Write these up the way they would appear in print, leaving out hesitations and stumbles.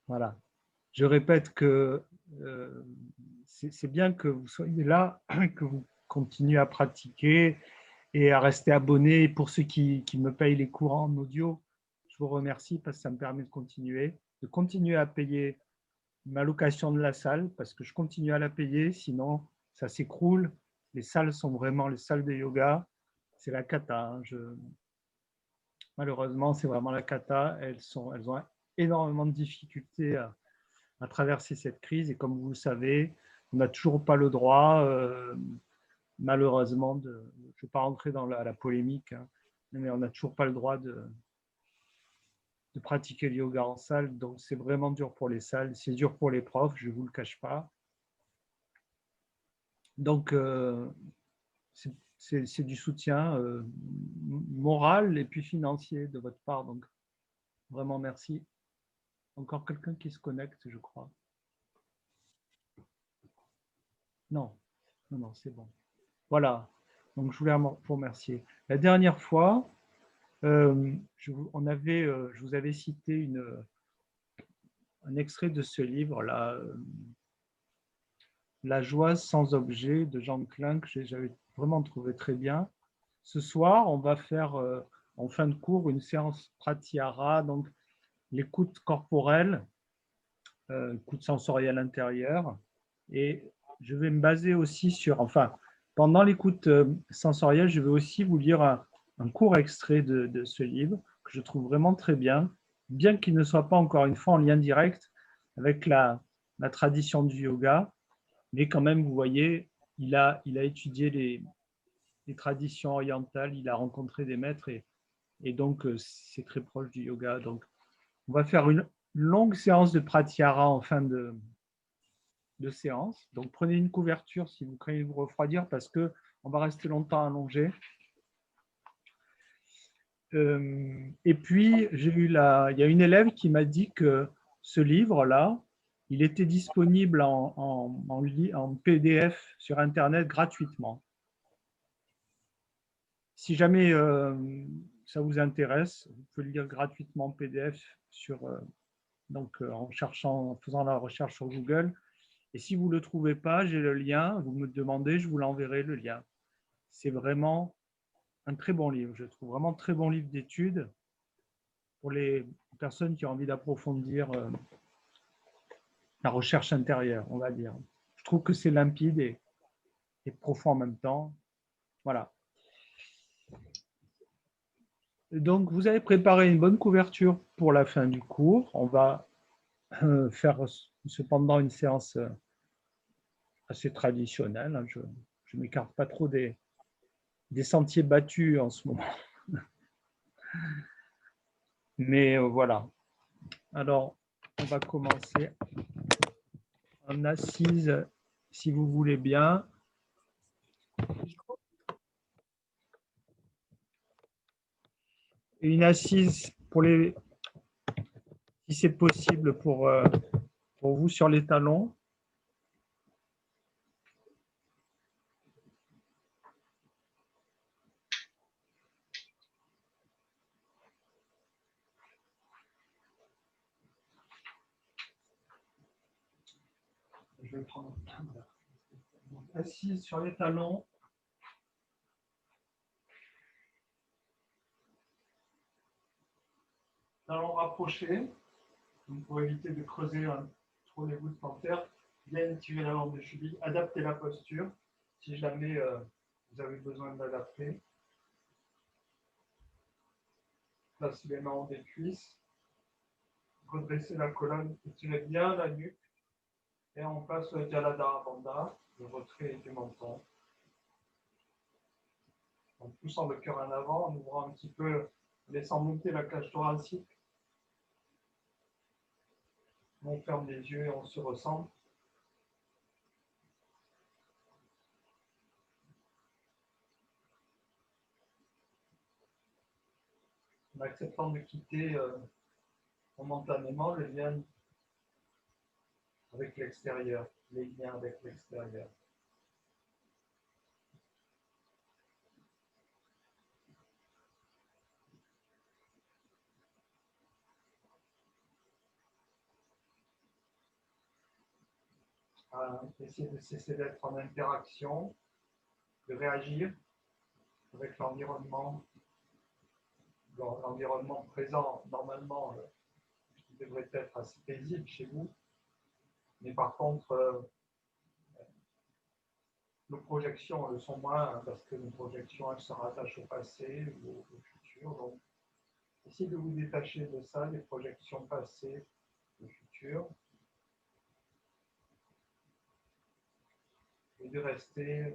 Voilà. Je répète que c'est bien que vous soyez là, que vous continuez à pratiquer et à rester abonné. Pour ceux qui me payent les cours en audio, je vous remercie parce que ça me permet de continuer à payer ma location de la salle parce que je continue à la payer, sinon ça s'écroule. Les salles sont vraiment les salles de yoga. C'est la cata. Hein. Malheureusement, c'est vraiment la cata. Elles ont énormément de difficultés à traverser cette crise. Et comme vous le savez, on n'a toujours pas le droit, malheureusement, je ne vais pas rentrer dans la polémique, hein, mais on n'a toujours pas le droit de pratiquer le yoga en salle. Donc, c'est vraiment dur pour les salles. C'est dur pour les profs, je ne vous le cache pas. Donc, c'est du soutien moral et puis financier de votre part. Donc, vraiment merci. Encore quelqu'un qui se connecte, je crois. Non, non, non, c'est bon. Voilà. Donc, je voulais vous remercier. La dernière fois, je vous avais cité un extrait de ce livre-là, La joie sans objet de Jean Klein, que j'avais vraiment trouvé très bien. Ce soir, on va faire en fin de cours une séance pratyahara, donc l'écoute corporelle, écoute sensorielle intérieure. Et je vais me baser aussi sur, enfin, pendant l'écoute sensorielle, je vais aussi vous lire un court extrait de ce livre que je trouve vraiment très bien qu'il ne soit pas encore une fois en lien direct avec la tradition du yoga, mais quand même, vous voyez, il a étudié les traditions orientales, il a rencontré des maîtres et donc c'est très proche du yoga. Donc, on va faire une longue séance de pratyahara en fin de séance. Donc, prenez une couverture si vous craignez vous refroidir parce qu'on va rester longtemps allongé. Et puis, il y a une élève qui m'a dit que ce livre-là, il était disponible en PDF sur Internet gratuitement. Si jamais ça vous intéresse, vous pouvez le lire gratuitement en PDF en faisant la recherche sur Google. Et si vous ne le trouvez pas, j'ai le lien, vous me demandez, je vous l'enverrai le lien. C'est vraiment un très bon livre, je trouve vraiment très bon livre d'études pour les personnes qui ont envie d'approfondir la recherche intérieure, on va dire. Je trouve que c'est limpide et profond en même temps. Voilà. Donc, vous avez préparé une bonne couverture pour la fin du cours. On va faire cependant une séance assez traditionnelle. Je ne m'écarte pas trop des sentiers battus en ce moment. Mais voilà. Alors, on va commencer en assise, si vous voulez bien. Et une assise si c'est possible pour vous sur les talons. Je vais prendre assise sur les talons. Talons rapprochés. Pour éviter de creuser trop les gouttes en terre, bien étirer la lampe de cheville, adapter la posture si jamais vous avez besoin d'adapter. Placez les mains en des cuisses, redressez la colonne, étirez bien la nuque et on passe au Jaladhara Bandha, le retrait du menton. En poussant le cœur en avant, en ouvrant un petit peu, laissant monter la cage thoracique. On ferme les yeux et on se recentre. En acceptant de quitter momentanément le lien avec l'extérieur, les liens avec l'extérieur. à essayer de cesser d'être en interaction, de réagir avec l'environnement présent, normalement, qui devrait être assez paisible chez vous. Mais par contre, nos projections le sont moins, hein, parce que nos projections, elles se rattachent au passé ou au futur. Donc, essayez de vous détacher de ça, des projections passées, du futur, et de rester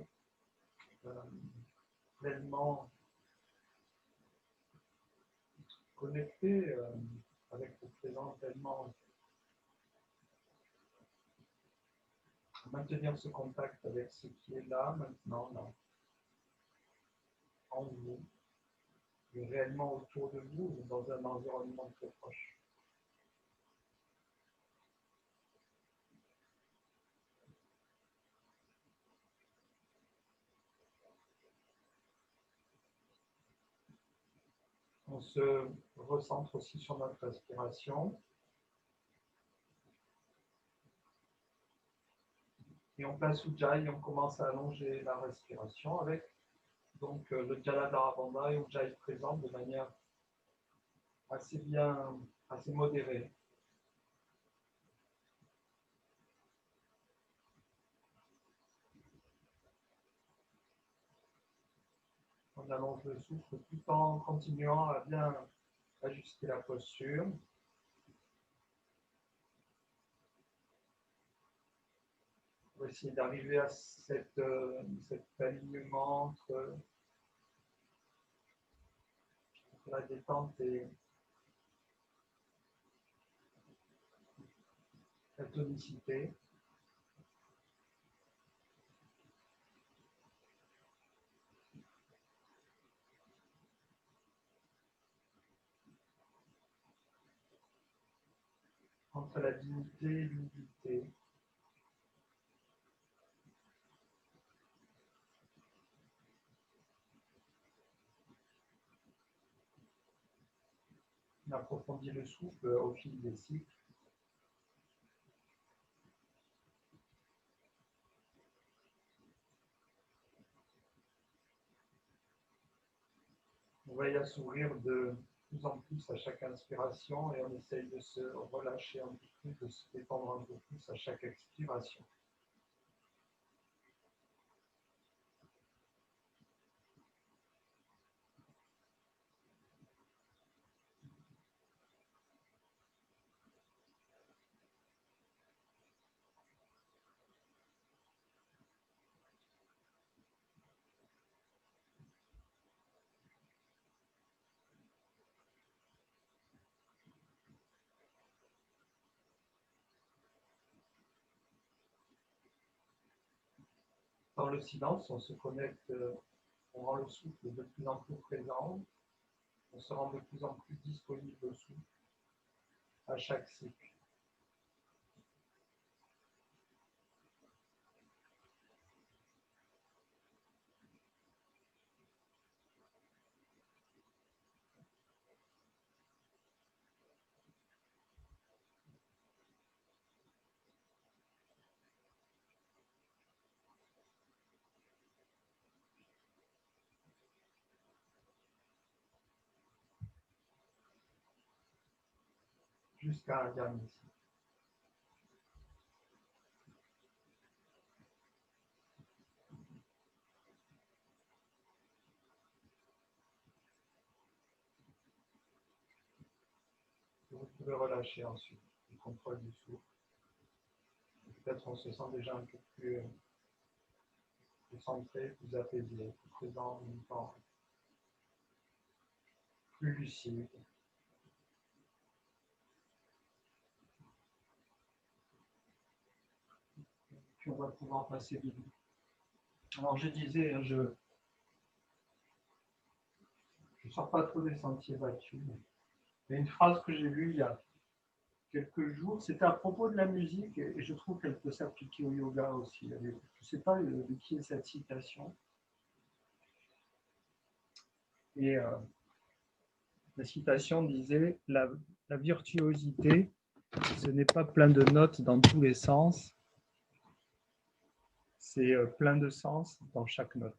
pleinement connecté avec le présent, pleinement maintenir ce contact avec ce qui est là, maintenant, là, en vous, et réellement autour de vous, dans un environnement très proche. On se recentre aussi sur notre respiration. Et on place Ujjayi, on commence à allonger la respiration avec donc le Jaladhara Bandha et Ujjayi présent de manière assez modérée. On allonge le souffle tout en continuant à bien ajuster la posture. On va essayer d'arriver à cet alignement entre la détente et la tonicité. Entre la dignité et l'humilité. On approfondit le souffle au fil des cycles. On va y s'ouvrir de plus en plus à chaque inspiration et on essaye de se relâcher un peu plus, de se détendre un peu plus à chaque expiration. Dans le silence, on se connecte, on rend le souffle de plus en plus présent, on se rend de plus en plus disponible au souffle à chaque cycle. Jusqu'à un dernier cycle. Vous pouvez relâcher ensuite le contrôle du souffle. Peut-être on se sent déjà un peu plus centré, plus apaisé, plus présent en même temps, plus lucide. Puis on va pouvoir passer de nous. Alors je disais, je ne sors pas trop des sentiers battus. Il y a une phrase que j'ai lue il y a quelques jours, c'était à propos de la musique, et je trouve qu'elle peut s'appliquer au yoga aussi. Je ne sais pas de qui est cette citation. Et la citation disait la virtuosité, ce n'est pas plein de notes dans tous les sens, c'est plein de sens dans chaque note.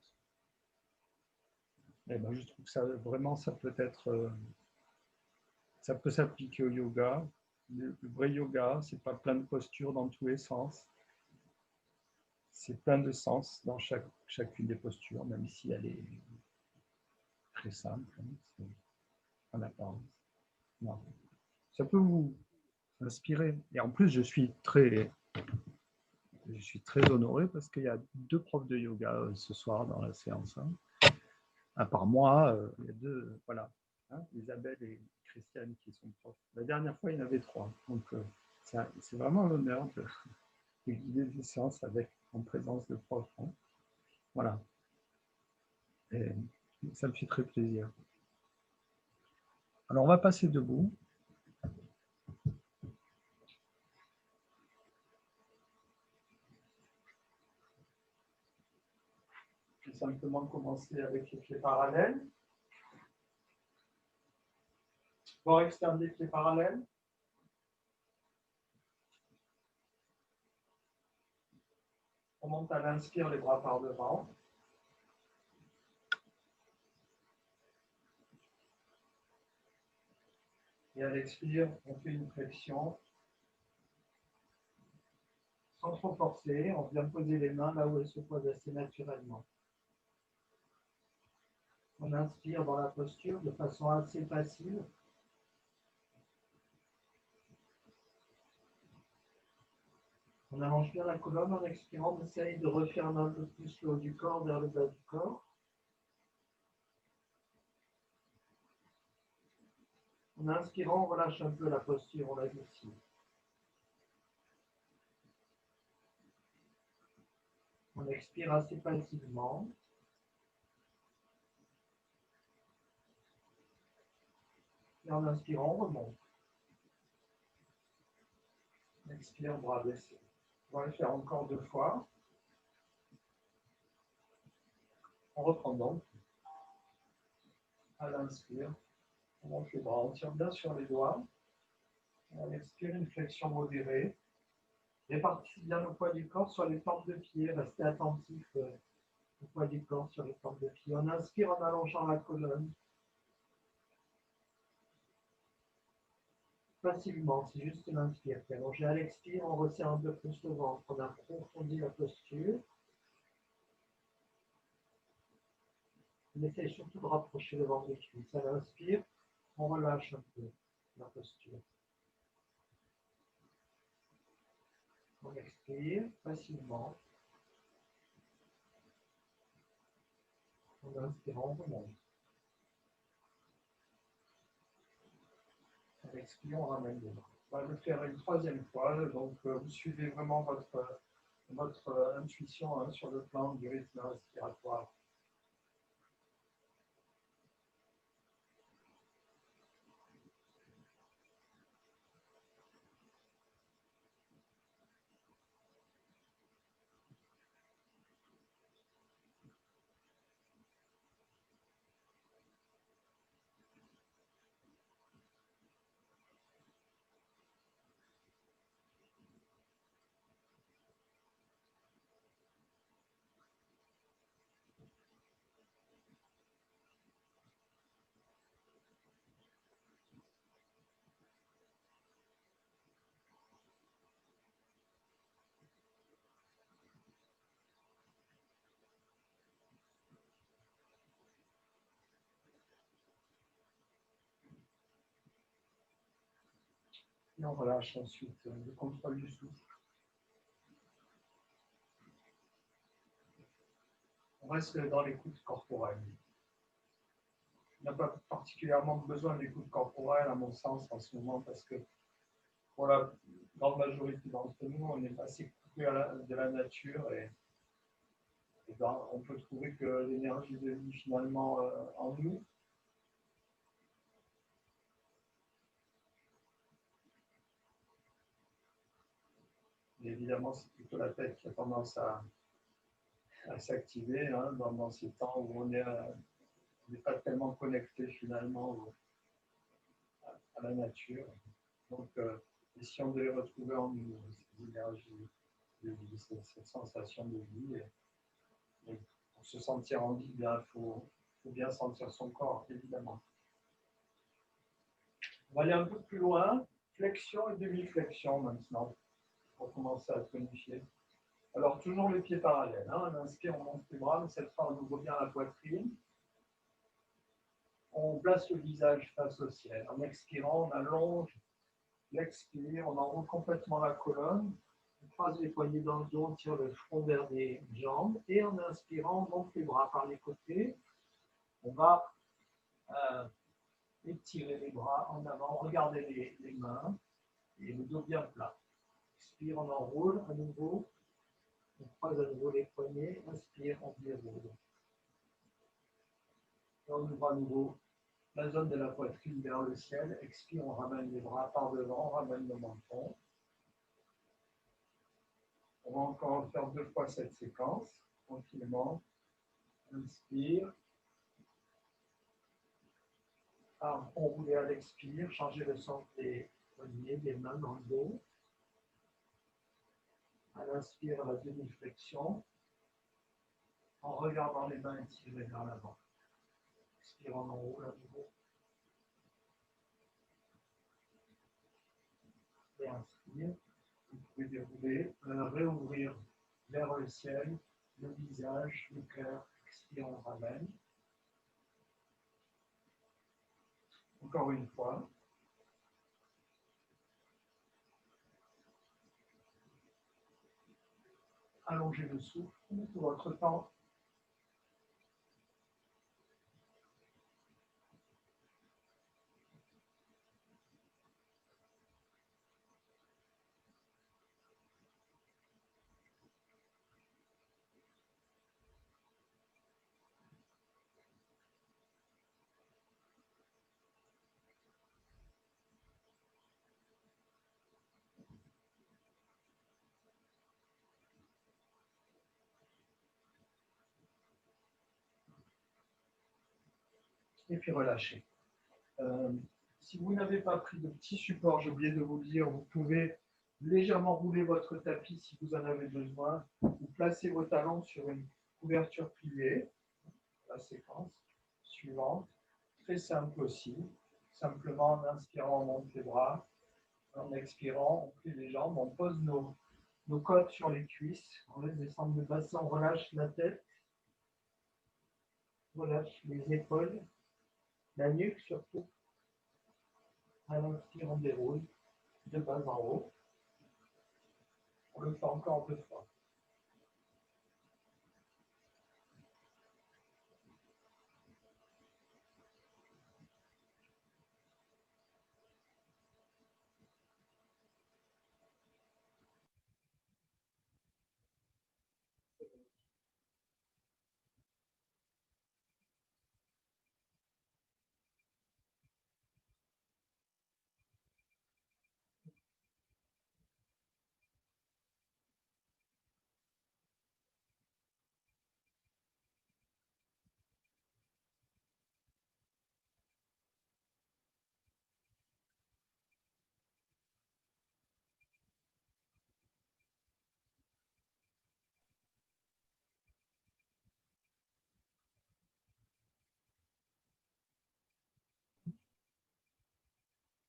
Et ben, je trouve que ça, vraiment, ça peut être, ça peut s'appliquer au yoga. Le vrai yoga, c'est pas plein de postures dans tous les sens. C'est plein de sens dans chacune des postures, même si elle est très simple, hein, en apparence. Non. Ça peut vous inspirer. Et en plus, je suis très honoré parce qu'il y a 2 profs de yoga ce soir dans la séance. Hein. À part moi, il y a 2, voilà, hein, Isabelle et Christiane qui sont profs. La dernière fois, il y en avait 3. Donc, c'est vraiment un honneur de guider des séances en présence de profs. Hein. Voilà. Et ça me fait très plaisir. Alors, on va passer debout. Je vais simplement commencer avec les pieds parallèles. Corps externe des pieds parallèles. On monte à l'inspire, les bras par devant. Et à l'expire, on fait une flexion. Sans trop forcer, on vient poser les mains là où elles se posent assez naturellement. On inspire dans la posture de façon assez facile. On allonge bien la colonne en expirant, on essaye de refermer un peu plus le haut du corps vers le bas du corps. En inspirant, on relâche un peu la posture, on l'adoucit. On expire assez passivement. Et en inspirant, on remonte. On expire, bras baissés. On va le faire encore 2 fois. On reprend donc. À l'inspire, on monte les bras, on tire bien sur les doigts. On expire, une flexion modérée. Répartissez bien le poids du corps sur les plantes de pied. Restez attentif au poids du corps sur les plantes de pied. On inspire en allongeant la colonne. Facilement, c'est juste l'inspire. Allongé à l'expire, on resserre un peu plus le ventre. On approfondit la posture. On essaie surtout de rapprocher le ventre des cuisses. À l'inspire, on relâche un peu la posture. On expire facilement. En inspirant, on remonte. En expirant, on ramène les bras. On va le faire une 3e fois. Donc, vous suivez vraiment votre intuition hein, sur le plan du rythme respiratoire. Et on relâche ensuite le contrôle du souffle. On reste dans l'écoute corporelle. On n'a pas particulièrement besoin d'écoute corporelle, à mon sens, en ce moment, parce que pour la grande majorité d'entre nous, on est assez coupé de la nature et ben, on peut trouver que l'énergie de vie, finalement, en nous. Et évidemment, c'est plutôt la tête qui a tendance à s'activer hein, dans ces temps où on n'est pas tellement connecté finalement à la nature. Donc, et si on devait retrouver en nous ces énergies vie, cette sensation de vie. Et pour se sentir en vie, il faut bien sentir son corps, évidemment. On va aller un peu plus loin. Flexion et demi-flexion maintenant, pour commencer à tonifier. Alors, toujours les pieds parallèles. Hein. On inspire, on monte les bras, mais cette fois, on ouvre bien la poitrine. On place le visage face au ciel. En expirant, on allonge l'expire, on enroule complètement la colonne. On croise les poignets dans le dos, on tire le front vers les jambes. Et en inspirant, on monte les bras par les côtés. On va étirer les bras en avant, regarder les mains et le dos bien plat. Expire, on enroule à nouveau. On croise à nouveau les poignets. Inspire, on déroule. Et on ouvre à nouveau la zone de la poitrine vers le ciel. Expire, on ramène les bras par devant, on ramène le menton. On va encore faire 2 fois cette séquence, tranquillement. Inspire. Enrouler à l'expire, changer le sens des poignets, des mains dans le dos. À l'inspire, la demi-flexion. En regardant les mains étirées vers l'avant. Expire, on enroule à nouveau. Et inspire. Vous pouvez dérouler, réouvrir vers le ciel, le visage, le cœur. Expire, on ramène. Encore une fois. Allongez le souffle, tout votre temps. Et puis relâchez. Si vous n'avez pas pris de petit support, j'ai oublié de vous le dire, vous pouvez légèrement rouler votre tapis si vous en avez besoin, ou placer vos talons sur une couverture pliée. La séquence suivante, très simple aussi. Simplement en inspirant, on monte les bras. En expirant, on plie les jambes, on pose nos côtes sur les cuisses, on laisse descendre le bassin, on relâche la tête, on relâche les épaules, la nuque surtout. À l'inspire, on déroule de bas en haut. On le fait encore 2 fois.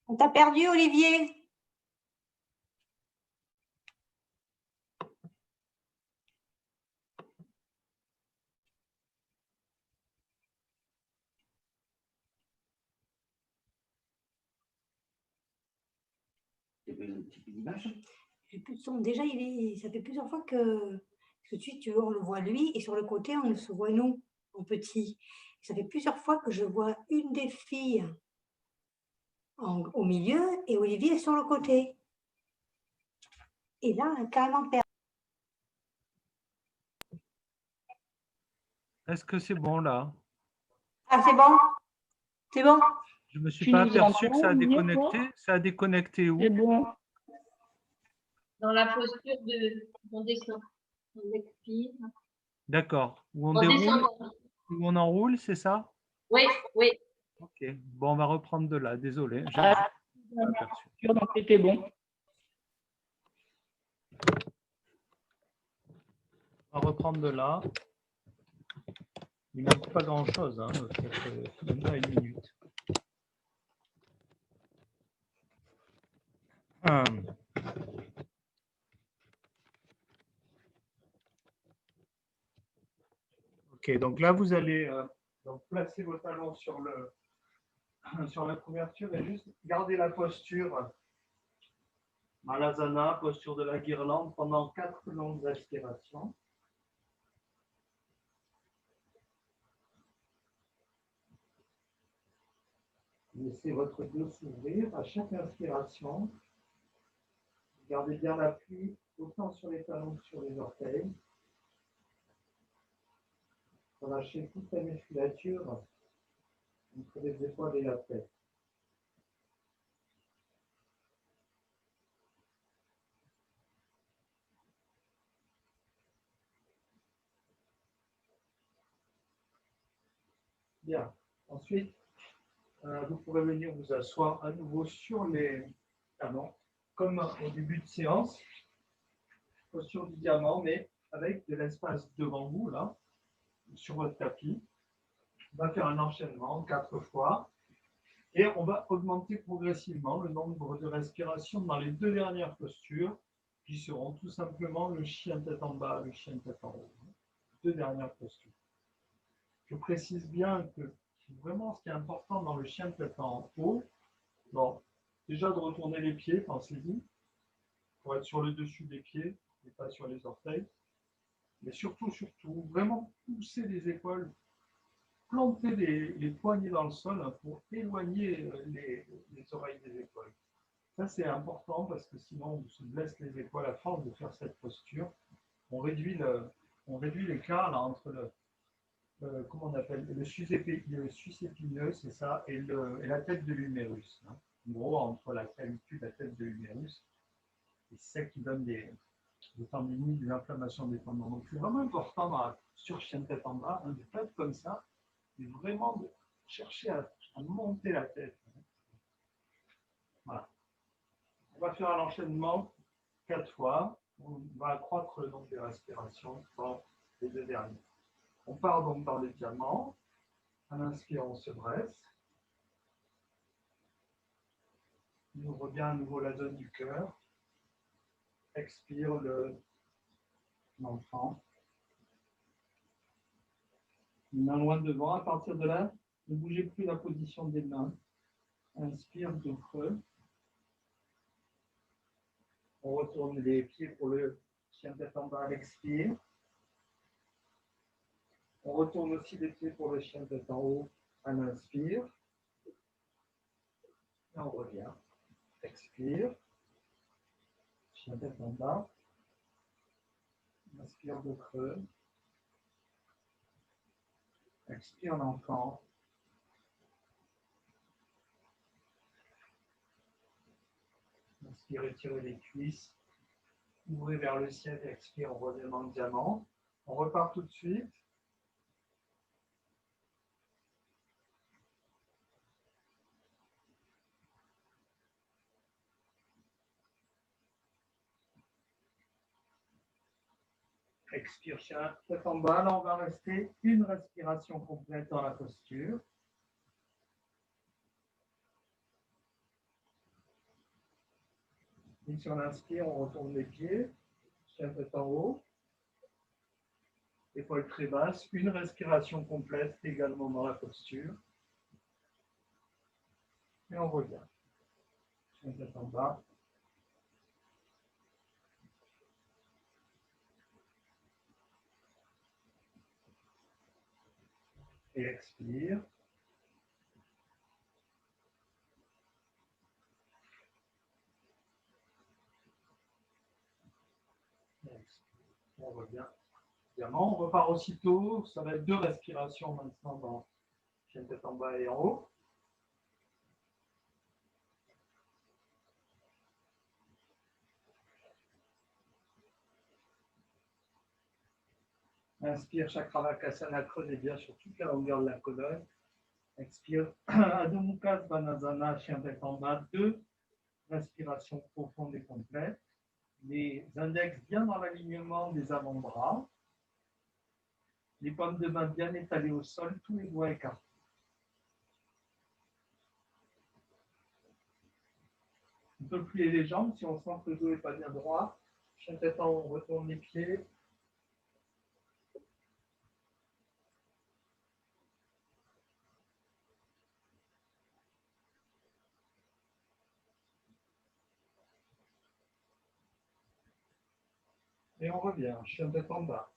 On t'a perdu, Olivier. J'ai plus de son. Déjà, ça fait plusieurs fois que tout de suite, on le voit lui, et sur le côté, on se voit nous, en petit. Ça fait plusieurs fois que je vois une des filles au milieu et Olivier sur le côté. Et là, on a carrément perdu. Est-ce que c'est bon là? Ah, c'est bon? C'est bon? Je ne me suis pas aperçu que ça a déconnecté. Ça a déconnecté où? C'est bon. Dans la posture on descend, on expire. D'accord. Où on En déroule, descendant. où on enroule, c'est ça? Oui, oui. Ok. Bon, on va reprendre de là. Désolé. Ah, Pas aperçu. donc c'était bon. On va reprendre de là. Il ne manque pas grand-chose, hein, peut-être même pas une minute. Ok, donc là, vous allez donc placer vos talons sur la couverture et juste garder la posture Malasana, posture de la guirlande, pendant 4 longues respirations. Laissez votre dos s'ouvrir à chaque inspiration. Gardez bien l'appui autant sur les talons que sur les orteils. Relâchez toute la musculature entre les épaules et la tête. Bien. Ensuite, vous pourrez venir vous asseoir à nouveau sur les talons, comme au début de séance, posture du diamant, mais avec de l'espace devant vous, là, sur votre tapis. On va faire un enchaînement 4 fois et on va augmenter progressivement le nombre de respirations dans les 2 dernières postures qui seront tout simplement le chien tête en bas, le chien tête en haut. 2 dernières postures. Je précise bien que vraiment ce qui est important dans le chien tête en haut, bon, déjà de retourner les pieds, pensez-y, pour être sur le dessus des pieds et pas sur les orteils. Mais surtout, vraiment pousser les épaules, planter les poignets dans le sol pour éloigner les oreilles des épaules. Ça, c'est important parce que sinon, on se blesse les épaules à force de faire cette posture. On réduit l'écart là, entre comment on appelle, le sus épineux, c'est ça, et la tête de l'humérus. Hein. En gros, entre la clavicule et la tête de l'humérus. Et c'est ça qui donne des tendinites, des inflammations des tendons. Donc, c'est vraiment important dans la posture chien de tête en bas, de ne pas être comme ça, mais vraiment de chercher à monter la tête. Voilà. On va faire un enchaînement 4 fois. On va accroître le nombre de respirations dans les 2 derniers. On part donc dans les diamants. À l'inspire, on se dresse. On ouvre bien à nouveau la zone du cœur. Expire l'enfant. Main loin devant. À partir de là, ne bougez plus la position des mains. Inspire, dos creux. On retourne les pieds pour le chien tête en bas à l'expire. On retourne aussi les pieds pour le chien tête en haut à l'inspire. Et on revient. Expire. Chien tête en bas. Inspire, dos creux. Expire l'enfant. Inspire, étirez les cuisses. Ouvrez vers le ciel et expire, on revient dans le diamant. On repart tout de suite. Expire, chien tête en bas. Là, on va rester une respiration complète dans la posture. Et sur l'inspire, on retourne les pieds. Chien tête en haut. Épaules très basses. Une respiration complète également dans la posture. Et on revient. Chien tête en bas. Et expire. On revient. Diamant, on repart aussitôt. Ça va être 2 respirations maintenant dans chien tête en bas et en haut. Inspire, Chakravakasana, creusez bien sur toute la longueur de la colonne. Expire, Adho Mukha Svanasana, chien tête en bas. 2 respirations profondes et complètes. Les index bien dans l'alignement des avant-bras. Les paumes de main bien étalées au sol, tous les doigts écartés. On peut plier les jambes si on sent que le dos n'est pas bien droit. Chien tête en haut, on retourne les pieds. Et on revient, chien tête en bas,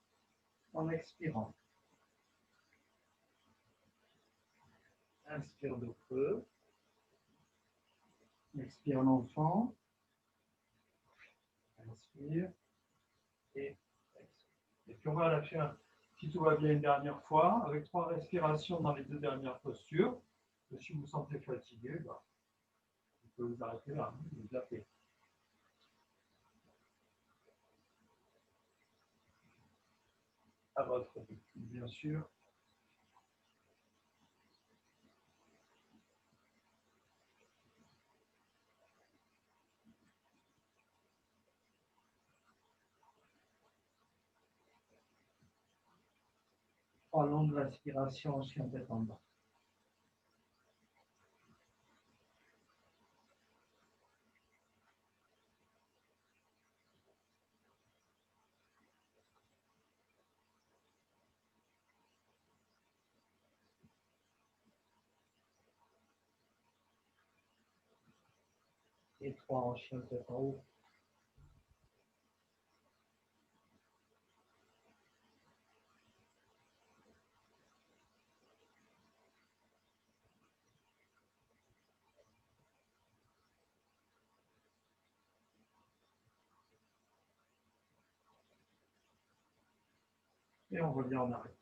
en expirant. Inspire de creux. Expire l'enfant. Inspire. Et expire. Et puis on va la faire, si tout va bien, une dernière fois, avec 3 respirations dans les 2 dernières postures. Et si vous vous sentez fatigué, bah, vous pouvez vous arrêter là, vous zapper. À votre rythme, bien sûr. Trois longues respirations, chien tête en bas. Et 3 en chien tête en haut. Et on revient en arrière.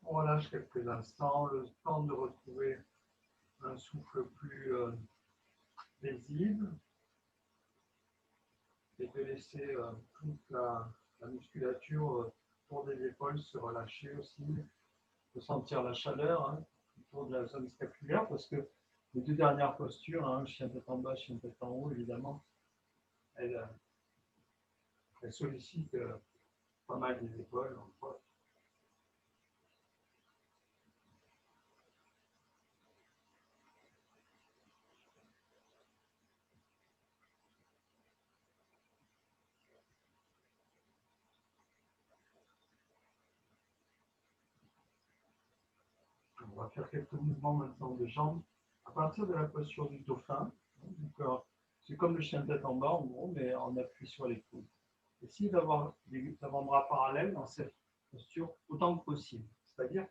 On relâche quelques instants, le temps de retrouver un souffle plus paisible et de laisser toute la musculature autour des épaules se relâcher aussi, de sentir la chaleur autour de la zone scapulaire parce que les 2 dernières postures, chien tête en bas, chien tête en haut, évidemment, elles sollicitent pas mal des épaules. Entre autres. On va faire quelques mouvements maintenant de jambes à partir de la posture du dauphin. Donc, c'est comme le chien tête en bas, en gros, mais on appuie sur les coudes. Essayez d'avoir les avant-bras parallèles dans cette posture autant que possible. C'est-à-dire,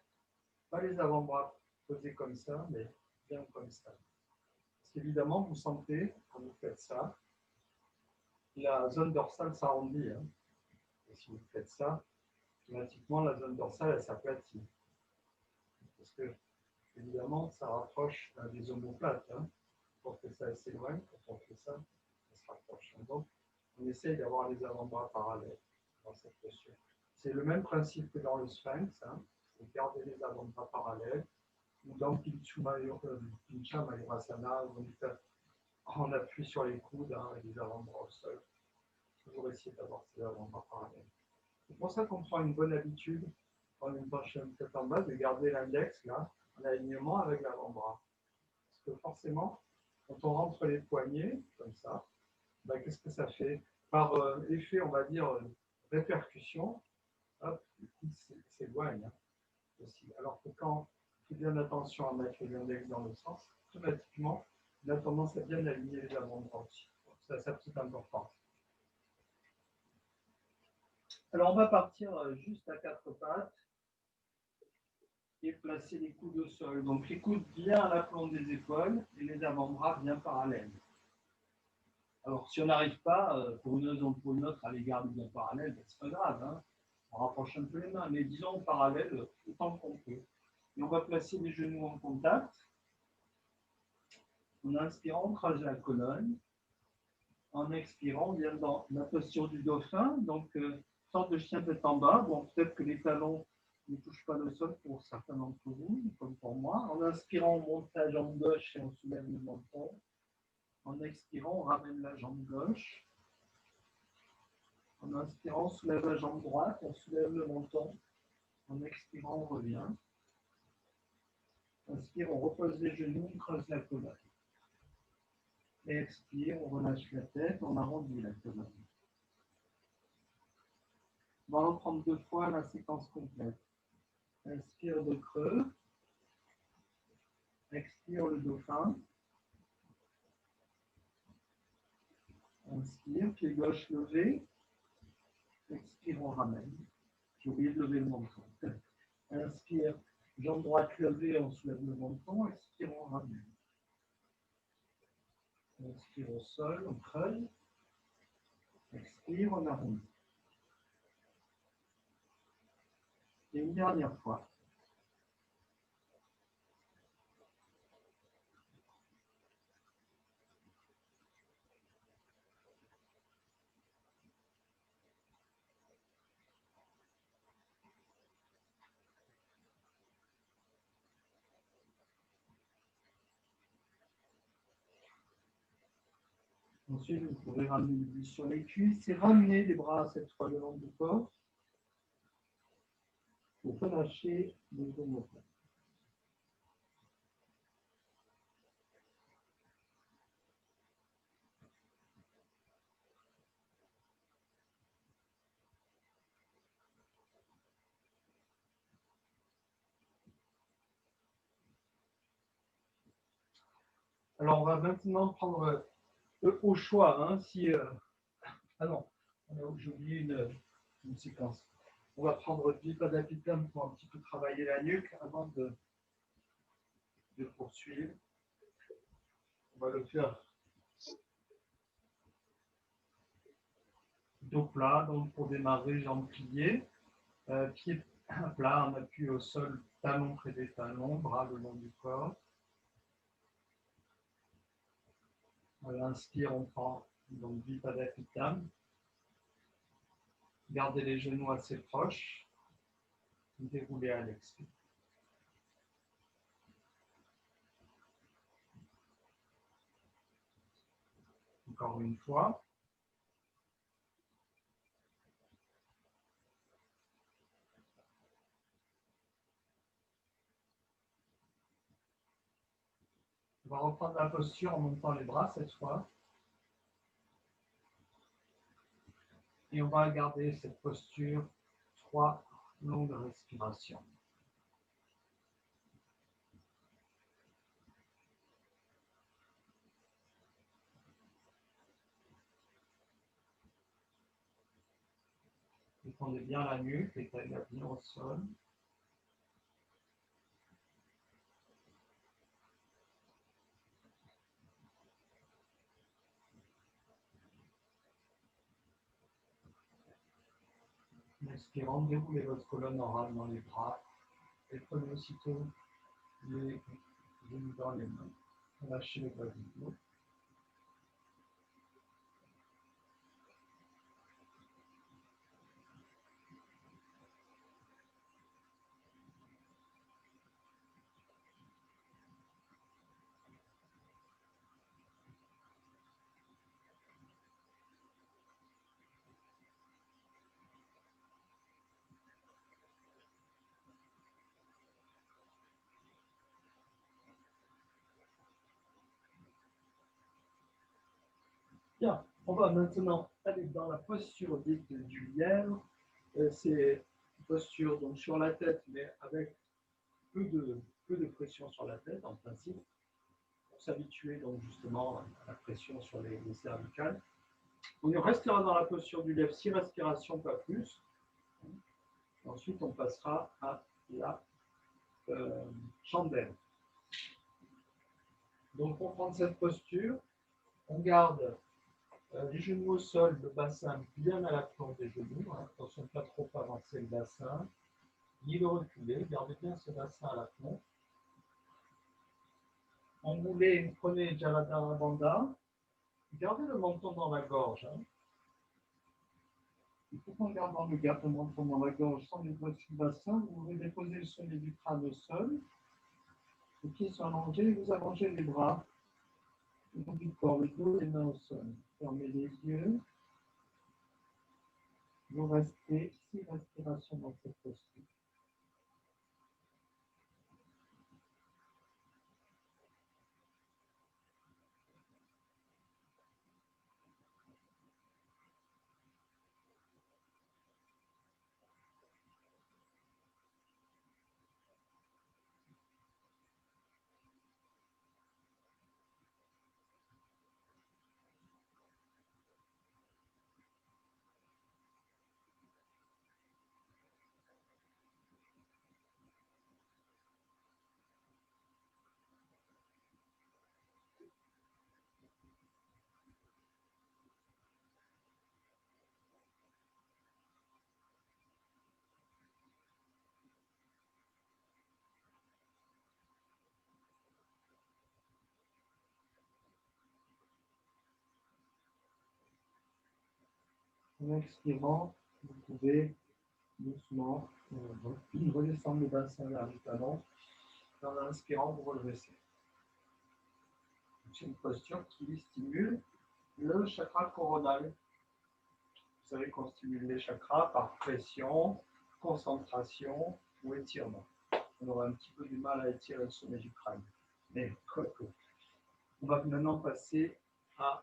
pas les avant-bras posés comme ça, mais bien comme ça. Parce qu'évidemment, vous sentez, quand vous faites ça, la zone dorsale s'arrondit. Et si vous faites ça, automatiquement, la zone dorsale, elle s'aplatit. Parce que évidemment, ça rapproche des omoplates. Pour que ça s'éloigne, quand on fait ça, ça se rapproche. Donc, on essaye d'avoir les avant-bras parallèles dans cette posture. C'est le même principe que dans le sphinx, c'est garder les avant-bras parallèles, ou dans Pincha Mayurasana, on appuie sur les coudes et les avant-bras au sol. Toujours essayer d'avoir ces avant-bras parallèles. C'est pour ça qu'on prend une bonne habitude, quand on penche tête en bas, de garder l'index là, en alignement avec l'avant-bras. Parce que forcément, quand on rentre les poignets, comme ça, qu'est-ce que ça fait? Par effet, on va dire, répercussion, hop, le coude s'éloigne aussi. Alors que quand on fait bien attention à mettre l'index dans le sens, automatiquement, on a tendance à bien aligner les avant-bras aussi. C'est sa petite importance. Alors, on va partir juste à 4 pattes et placer les coudes au sol. Donc, les coudes bien à l'aplomb des épaules et les avant-bras bien parallèles. Alors, si on n'arrive pas, pour une raison ou pour une autre, à les garder bien parallèles, c'est pas grave. On rapproche un peu les mains, mais disons parallèles autant qu'on peut. Et on va placer les genoux en contact. En inspirant, on crase la colonne. En expirant, on vient dans la posture du dauphin, donc sorte de chien tête en bas. Bon, peut-être que les talons ne touchent pas le sol pour certains d'entre vous, comme pour moi. En inspirant, on monte la jambe gauche et on soulève le menton. En expirant, on ramène la jambe gauche. En inspirant, on soulève la jambe droite, on soulève le menton. En expirant, on revient. Inspire, on repose les genoux, on creuse la colonne. Et expire, on relâche la tête, on arrondit la colonne. On va reprendre 2 fois la séquence complète. Inspire de creux. Expire le dauphin. Inspire, pied gauche levé. Expire, on ramène. J'ai oublié de lever le menton. Inspire, jambe droite levée, on soulève le menton. Expire, on ramène. Inspire au sol, on creuse. Expire, on arrondit. Et une dernière fois. Ensuite, vous pouvez ramener le buste sur les cuisses et ramener les bras cette fois le long du corps pour relâcher les omoplates. Alors, on va maintenant prendre au choix, hein, si... Ah non, j'ai oublié une séquence. On va prendre Vipadapitham pour un petit peu travailler la nuque avant de poursuivre. On va le faire dos plat, donc pour démarrer, jambes pliées, pieds plats, on appuie au sol, talons près des talons, bras le long du corps. Voilà, inspire, on prend donc Vipadapitham. Gardez les genoux assez proches. Déroulez à l'expire. Encore une fois. On va reprendre la posture en montant les bras cette fois. Et on va garder cette posture 3 longues respirations. Détendez bien la nuque, les tailles bien au sol. En expirant, déroulez votre colonne en ramenant les bras et prenez aussitôt les genoux dans les mains. Lâchez le bas du dos. Bien, on va maintenant aller dans la posture dite du lièvre. C'est une posture donc sur la tête, mais avec peu de pression sur la tête en principe, pour s'habituer donc justement à la pression sur les cervicales. On restera dans la posture du lièvre, 6 respirations, pas plus. Ensuite, on passera à la chandelle. Donc, pour prendre cette posture, on garde les genoux au sol, le bassin bien à la plante des genoux. Attention de ne pas trop avancer le bassin. Ni le reculer, gardez bien ce bassin à la plante. On moulait, prenez Jaladhara Bandha. Gardez le menton dans la gorge. Hein. Et tout en gardant le menton dans la gorge sans déposer le bassin, vous pouvez déposer le sommet du crâne au sol. Les pieds sont allongés, vous allongez les bras, le long du corps, le dos, les mains au sol. Fermez les yeux. Vous restez 6 respirations dans cette posture. En expirant, vous pouvez doucement redescendre le bassin vers le talon. En inspirant, vous redressez. C'est une posture qui stimule le chakra coronal. Vous savez qu'on stimule les chakras par pression, concentration ou étirement. On aura un petit peu du mal à étirer le sommet du crâne. Mais quoique. On va maintenant passer à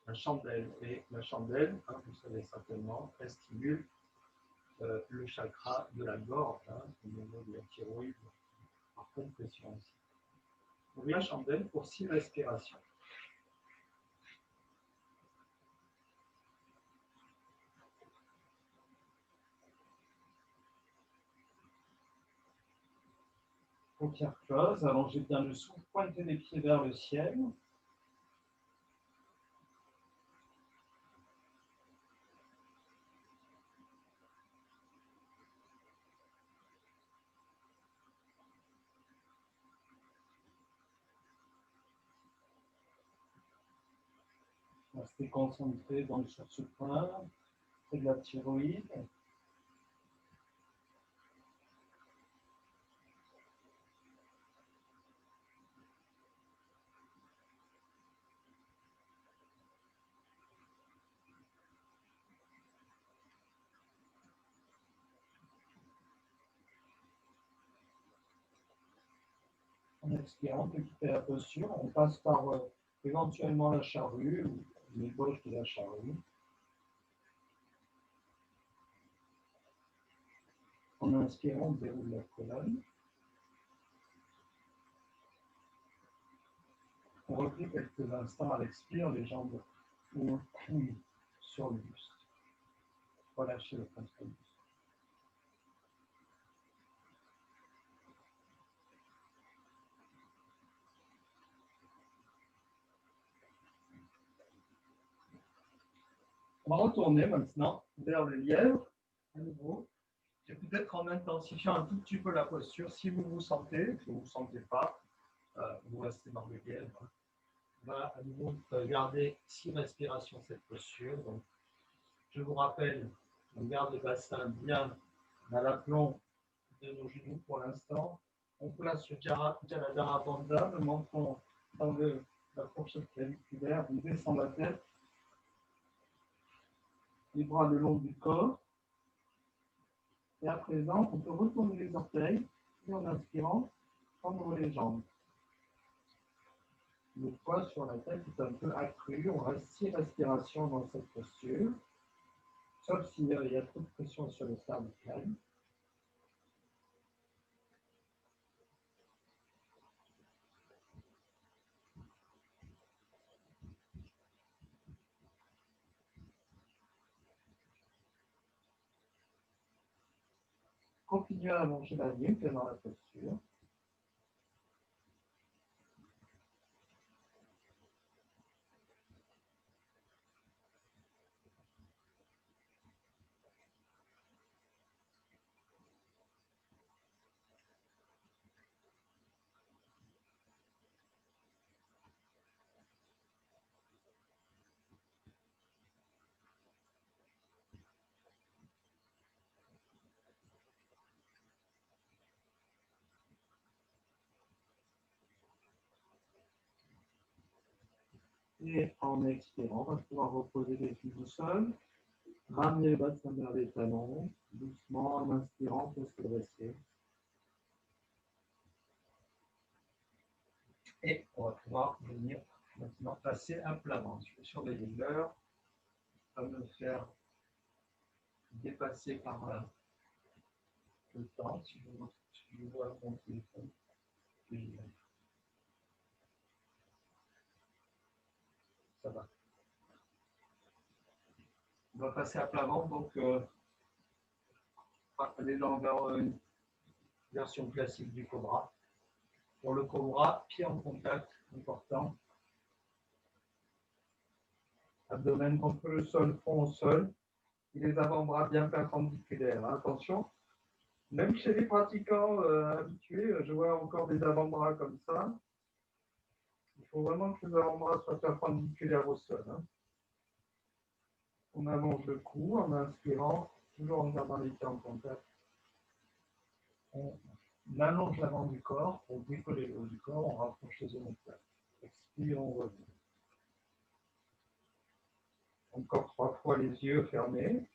la chandelle. Et la chandelle, hein, vous savez certainement, elle stimule le chakra de la gorge, hein, au niveau de la thyroïde, par compression aussi. Donc la chandelle pour 6 respirations. Paupières closes, allongez bien le souffle, pointez les pieds vers le ciel. Restez concentré sur ce point, c'est de la thyroïde. En expirant, de quitter la posture, on passe par éventuellement la charrue ou les gauches de la charrue. En inspirant, on déroule la colonne. On replie quelques instants à l'expire, les jambes sur le buste. Relâchez le contrôle. On va retourner maintenant vers le lièvre, à nouveau, et peut-être en intensifiant un tout petit peu la posture, si vous vous sentez, si vous ne vous sentez pas, vous restez dans le lièvre. On va à nouveau garder 6 respirations cette posture. Donc, je vous rappelle, on garde le bassin bien dans l'aplomb de nos genoux pour l'instant. On place le Jaladhara Bandha, le menton dans la fourchette claviculaire, on descend la tête, les bras le long du corps. Et à présent, on peut retourner les orteils et en inspirant, tendre les jambes. Le poids sur la tête est un peu accru. On reste 6 respirations dans cette posture, sauf s'il y a trop de pression sur le cervical. Continuez à allonger la nuque dans la posture. Et en expirant, on va pouvoir reposer les pieds au sol. Ramener les bas de vers les talons. Doucement, en inspirant, pour se dresser. Et on va pouvoir venir maintenant passer à plat ventre. Je vais surveiller l'heure. Pas me faire dépasser par le temps. Si je vois mon téléphone, ça va. On va passer à plat ventre, donc aller vers une version classique du cobra. Pour le cobra, pied en contact, important. Abdomen contre le sol, front au sol. Et les avant-bras bien perpendiculaires. Attention, même chez les pratiquants habitués, je vois encore des avant-bras comme ça. Il faut vraiment que les avant-bras soient perpendiculaires au sol. Hein. On allonge le cou en inspirant, toujours en gardant les pieds en contact. On allonge l'avant du corps pour décoller le haut du corps, on rapproche les omoplates. Expire, on revient. Encore 3 fois les yeux fermés.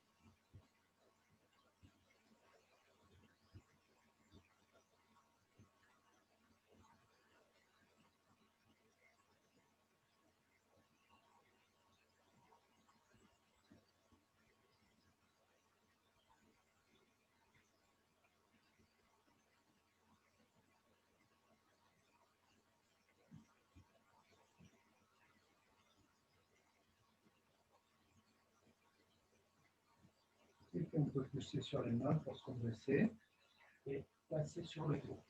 Et puis on peut pousser sur les mains pour se redresser et passer sur le dos.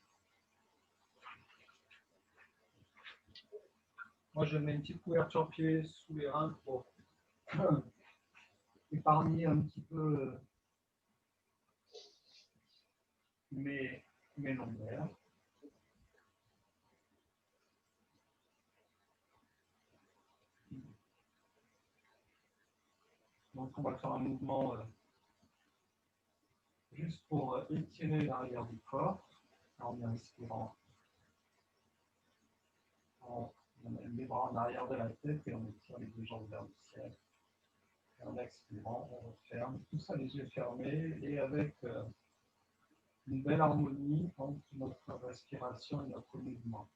Moi, je mets une petite couverture pied sous les reins pour épargner un petit peu mes lombaires. Donc, on va faire un mouvement juste pour étirer l'arrière du corps en inspirant. On met les bras en arrière de la tête et on étire les deux jambes vers le ciel. Et en expirant, on referme. Tout ça les yeux fermés et avec une belle harmonie entre notre respiration et notre mouvement.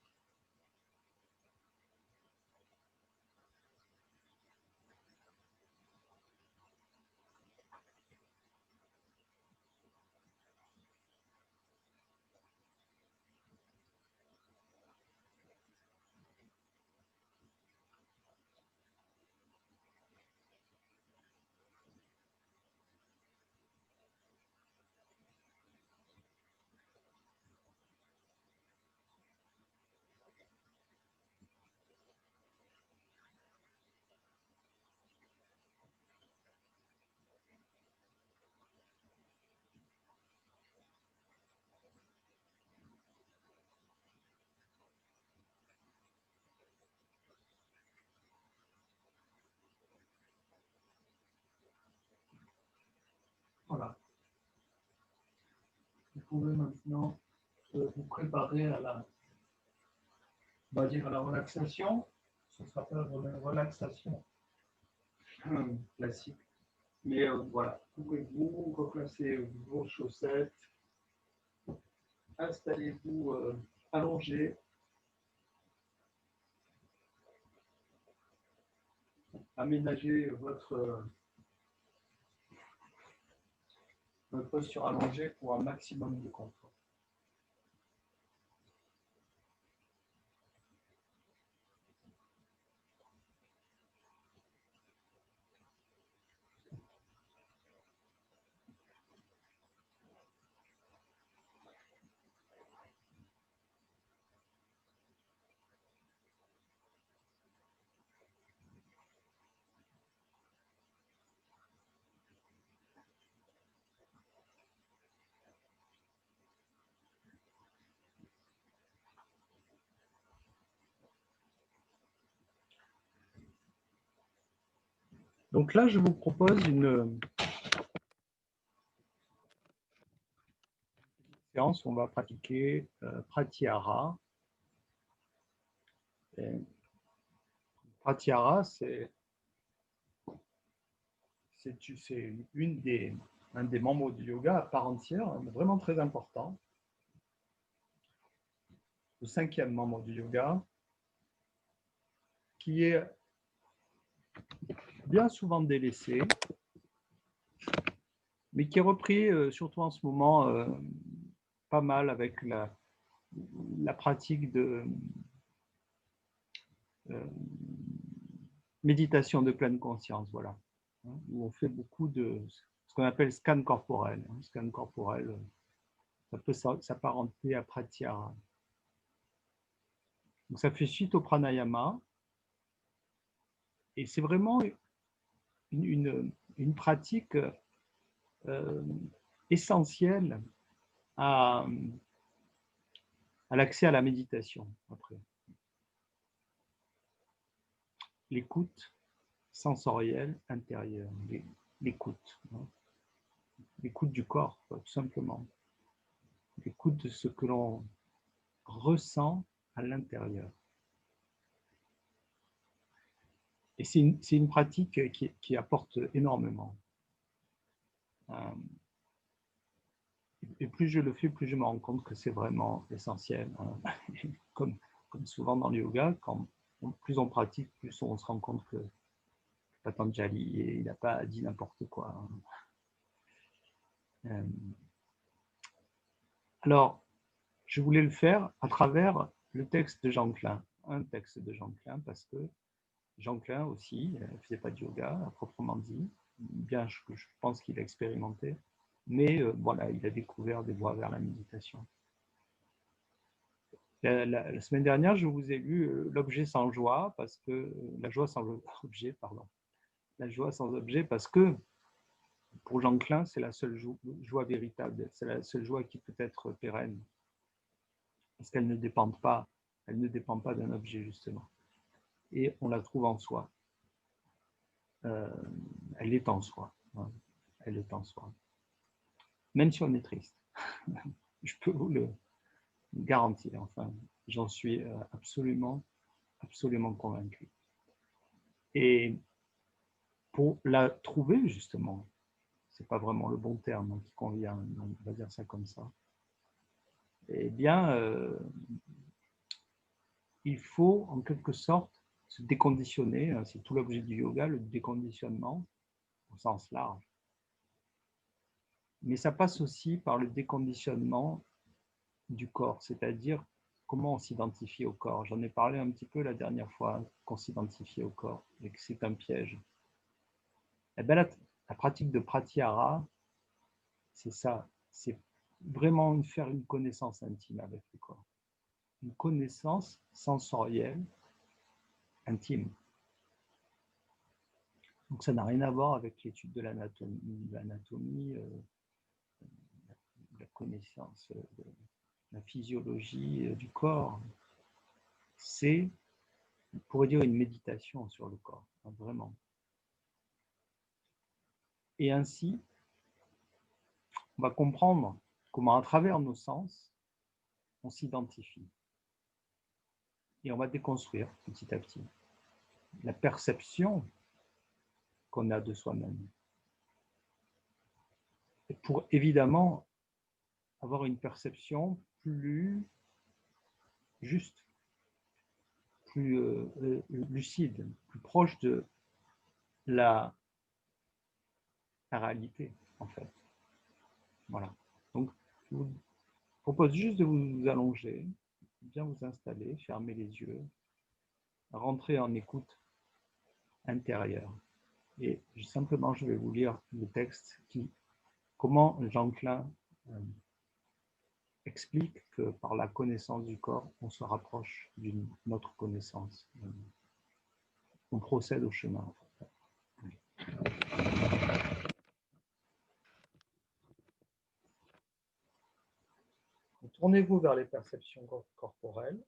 Voilà. Vous pouvez maintenant vous préparer à la, on va dire à la relaxation. Ce sera pas une relaxation classique. Mais voilà, pouvez-vous replacer vos chaussettes, installez-vous allongé, aménagez votre posture allongée pour un maximum de confort. Donc là, je vous propose une séance où on va pratiquer Pratyahara. Pratyahara, c'est un des membres du yoga à part entière, vraiment très important. Le 5e membre du yoga, qui est bien souvent délaissé, mais qui est repris surtout en ce moment pas mal avec la pratique de méditation de pleine conscience, voilà, où on fait beaucoup de ce qu'on appelle scan corporel. Scan corporel, ça peut s'apparenter à pratyahara. Donc ça fait suite au pranayama, et c'est vraiment une pratique essentielle à l'accès à la méditation après. L'écoute sensorielle intérieure, l'écoute du corps, tout simplement. L'écoute de ce que l'on ressent à l'intérieur. Et c'est une pratique qui apporte énormément. Et plus je le fais, plus je me rends compte que c'est vraiment essentiel. Comme souvent dans le yoga, plus on pratique, plus on se rend compte que Patanjali, il n'a pas dit n'importe quoi. Alors, je voulais le faire à travers le texte de Jean Klein, un texte de Jean Klein, parce que Jean Klein aussi ne faisait pas de yoga à proprement dit, bien que je pense qu'il a expérimenté, mais voilà, il a découvert des voies vers la méditation. La semaine dernière, je vous ai lu l'objet sans joie, parce que la joie sans objet, pardon, la joie sans objet, parce que pour Jean Klein, c'est la seule joie véritable, c'est la seule joie qui peut être pérenne, parce qu'elle ne dépend pas, d'un objet justement, et on la trouve en soi. Elle est en soi, elle est en soi, même si on est triste. Je peux vous le garantir, enfin, j'en suis absolument convaincu. Et pour la trouver, justement, c'est pas vraiment le bon terme qui convient, on va dire ça comme ça, eh bien, il faut en quelque sorte se déconditionner, c'est tout l'objet du yoga, le déconditionnement, au sens large. Mais ça passe aussi par le déconditionnement du corps, c'est-à-dire comment on s'identifie au corps. J'en ai parlé un petit peu la dernière fois, qu'on s'identifie au corps, et que c'est un piège. Eh bien, la pratique de pratyahara, c'est ça, c'est vraiment faire une connaissance intime avec le corps. Une connaissance sensorielle intime. Donc ça n'a rien à voir avec l'étude de l'anatomie, la connaissance de la physiologie du corps. C'est, on pourrait dire, une méditation sur le corps, vraiment. Et ainsi, on va comprendre comment, à travers nos sens, on s'identifie. Et on va déconstruire petit à petit la perception qu'on a de soi-même. Et pour évidemment avoir une perception plus juste, plus lucide, plus proche de la réalité, en fait. Voilà. Donc, je vous propose juste de vous allonger, bien vous installer, fermer les yeux, rentrer en écoute intérieure. Et simplement, je vais vous lire le texte comment Jean Klein explique que par la connaissance du corps, on se rapproche d'une autre connaissance. On procède au chemin. Tournez-vous vers les perceptions corporelles.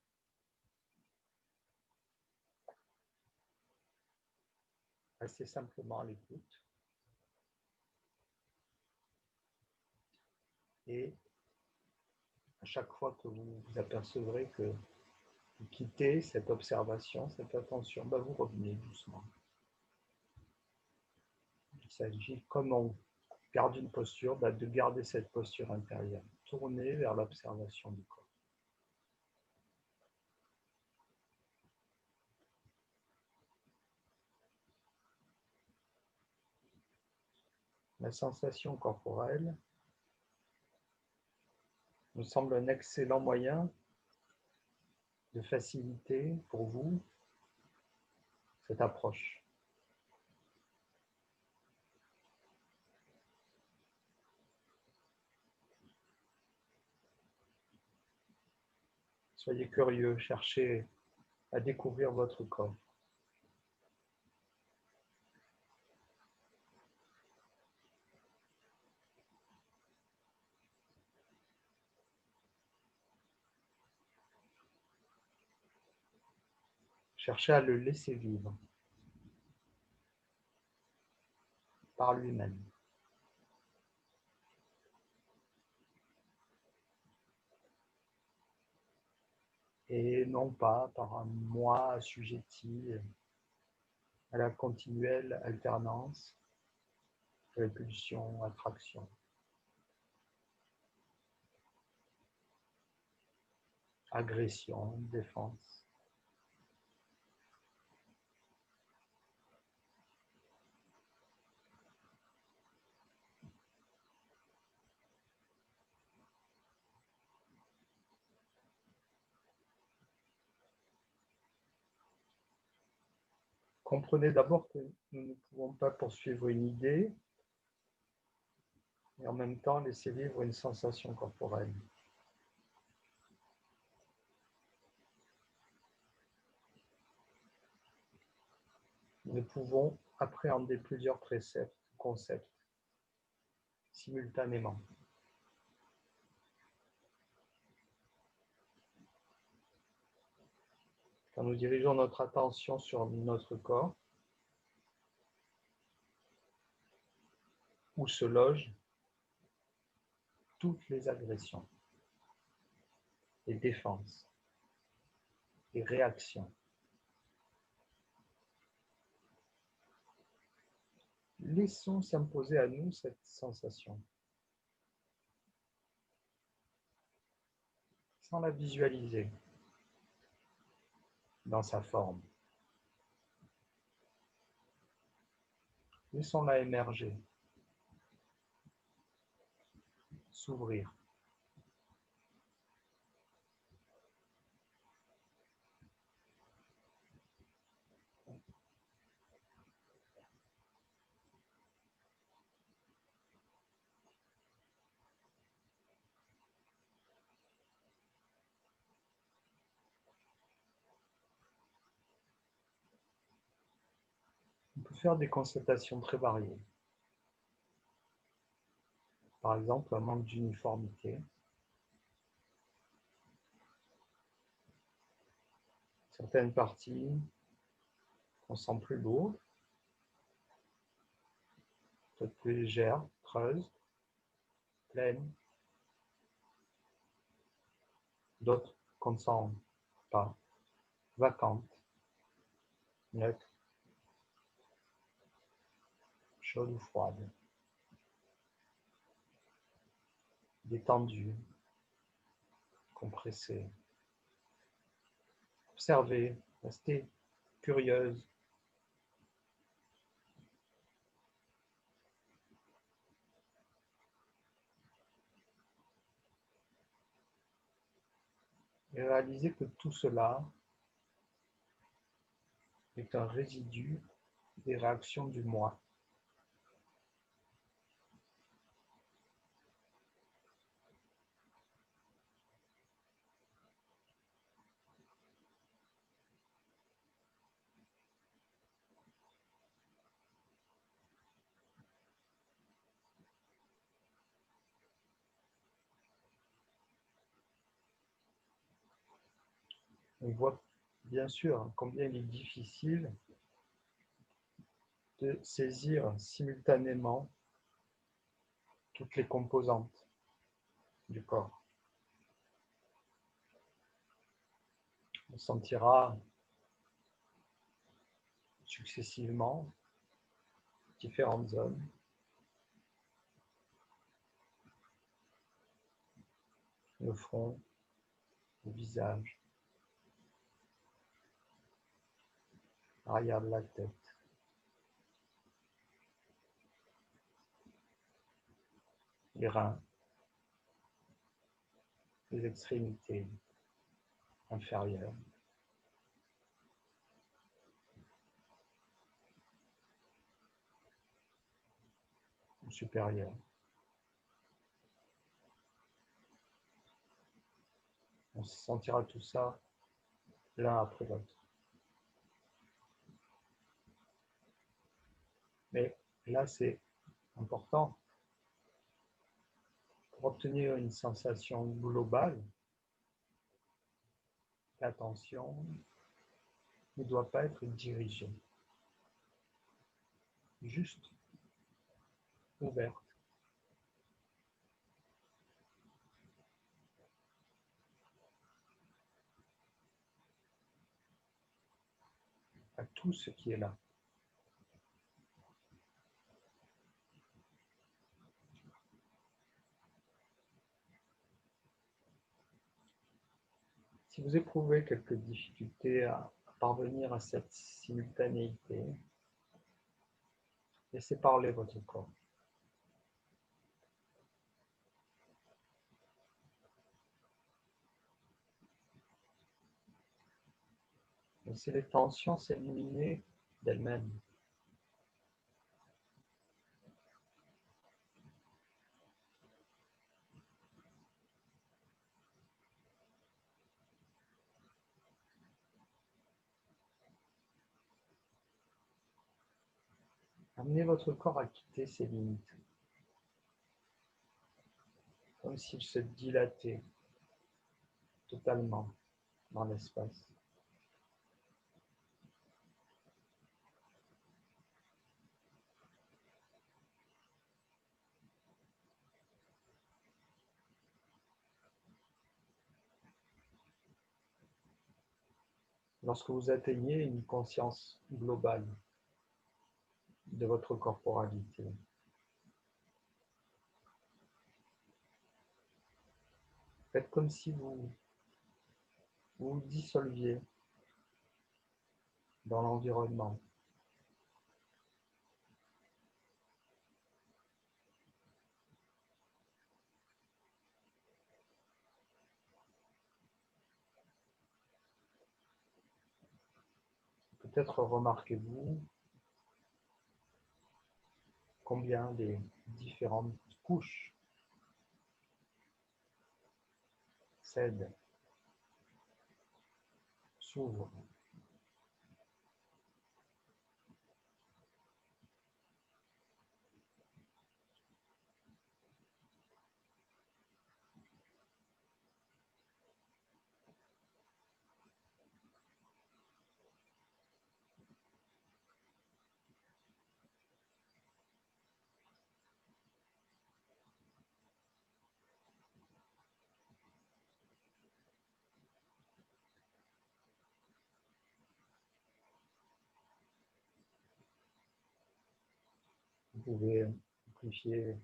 Restez simplement à l'écoute. Et à chaque fois que vous vous apercevrez que Vous quittez cette observation, cette attention, vous revenez doucement. Il s'agit, comme on garde une posture, de garder cette posture intérieure. Tourner vers l'observation du corps. La sensation corporelle me semble un excellent moyen de faciliter pour vous cette approche. Soyez curieux, cherchez à découvrir votre corps. Cherchez à le laisser vivre par lui-même. Et non pas par un moi assujetti à la continuelle alternance, répulsion, attraction. Agression, défense. Comprenez d'abord que nous ne pouvons pas poursuivre une idée et en même temps laisser vivre une sensation corporelle. Nous pouvons appréhender plusieurs préceptes, concepts, simultanément. Quand nous dirigeons notre attention sur notre corps, où se logent toutes les agressions, les défenses, les réactions. Laissons s'imposer à nous cette sensation, sans la visualiser dans sa forme. Laissons-la émerger, s'ouvrir. On peut faire des constatations très variées. Par exemple, un manque d'uniformité. Certaines parties qu'on sent plus lourdes, peut-être plus légères, creuses, pleines. D'autres qu'on ne sent pas, vacantes, neutres, chaudes ou froides, détendues, compressées. Observez, restez curieuse. Et réalisez que tout cela est un résidu des réactions du moi. On voit bien sûr combien il est difficile de saisir simultanément toutes les composantes du corps. On sentira successivement différentes zones. Le front, le visage, l'arrière de la tête, les reins, les extrémités inférieures, ou supérieures. On sentira tout ça l'un après l'autre. Mais là, c'est important. Pour obtenir une sensation globale, l'attention ne doit pas être dirigée, juste ouverte. À tout ce qui est là. Si vous éprouvez quelques difficultés à parvenir à cette simultanéité, laissez parler votre corps. Laissez les tensions s'éliminer d'elles-mêmes. Amenez votre corps à quitter ses limites, comme s'il se dilatait totalement dans l'espace. Lorsque vous atteignez une conscience globale de votre corporalité, faites comme si vous vous dissolviez dans l'environnement. Peut-être remarquez-vous combien les différentes couches cèdent, s'ouvrent. Vous pouvez amplifier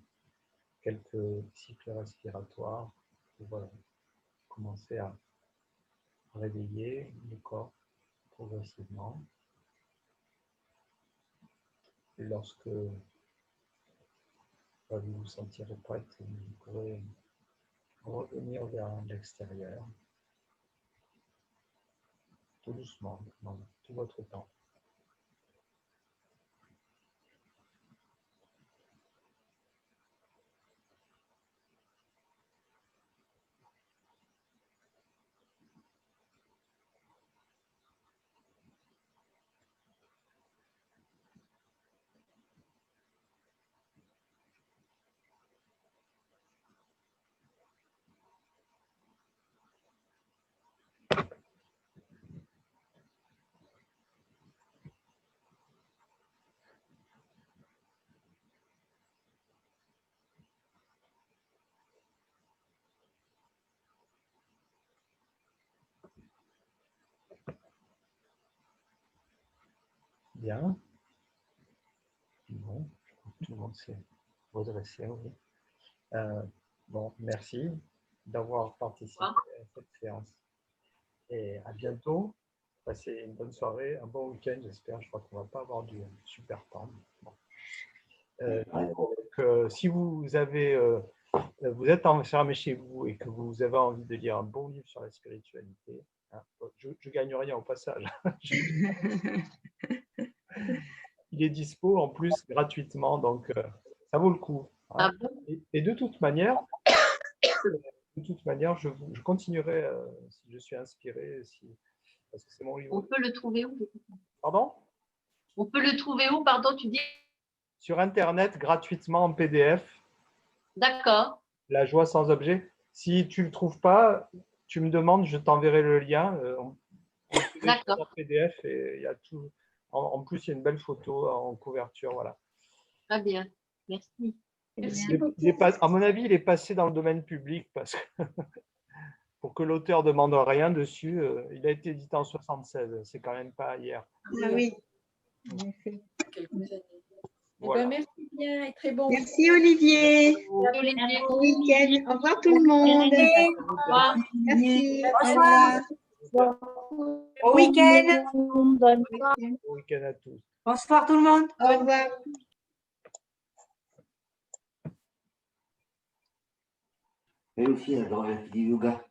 quelques cycles respiratoires pour commencer à réveiller le corps progressivement. Et lorsque vous vous sentirez prête, vous pourrez revenir vers l'extérieur, tout doucement, dans tout votre temps. Bien. Bon, je crois que tout le monde s'est redressé, oui. Bon, merci d'avoir participé à cette séance. Et à bientôt. Passez une bonne soirée, un bon week-end, j'espère. Je crois qu'on ne va pas avoir du super temps. Bon. Donc, si vous avez, vous êtes enfermé chez vous et que vous avez envie de lire un bon livre sur la spiritualité, hein, je gagne rien au passage. Il est dispo en plus gratuitement, donc ça vaut le coup. Hein. Ah bon? Et de toute manière, je continuerai si je suis inspiré, parce que c'est mon livre. On peut le trouver où? Pardon? On peut le trouver où, pardon, tu dis? Sur Internet, gratuitement en PDF. D'accord. La joie sans objet. Si tu ne le trouves pas, tu me demandes, je t'enverrai le lien. D'accord. En PDF et il y a tout. En plus, il y a une belle photo en couverture. Voilà. Très bien. Merci. À mon avis, il est passé dans le domaine public parce que pour que l'auteur ne demande rien dessus, il a été édité en 1976. C'est quand même pas hier. Ah oui, en effet. Voilà. Merci bien et très bon. Merci Olivier. Olivier. Bon week-end. Au revoir tout le monde. Au revoir. Merci. Au Bonsoir. revoir. Bon week-end. Bon week-end à tous. Bonsoir tout le monde. Au revoir. Elle aussi, elle adore le yoga.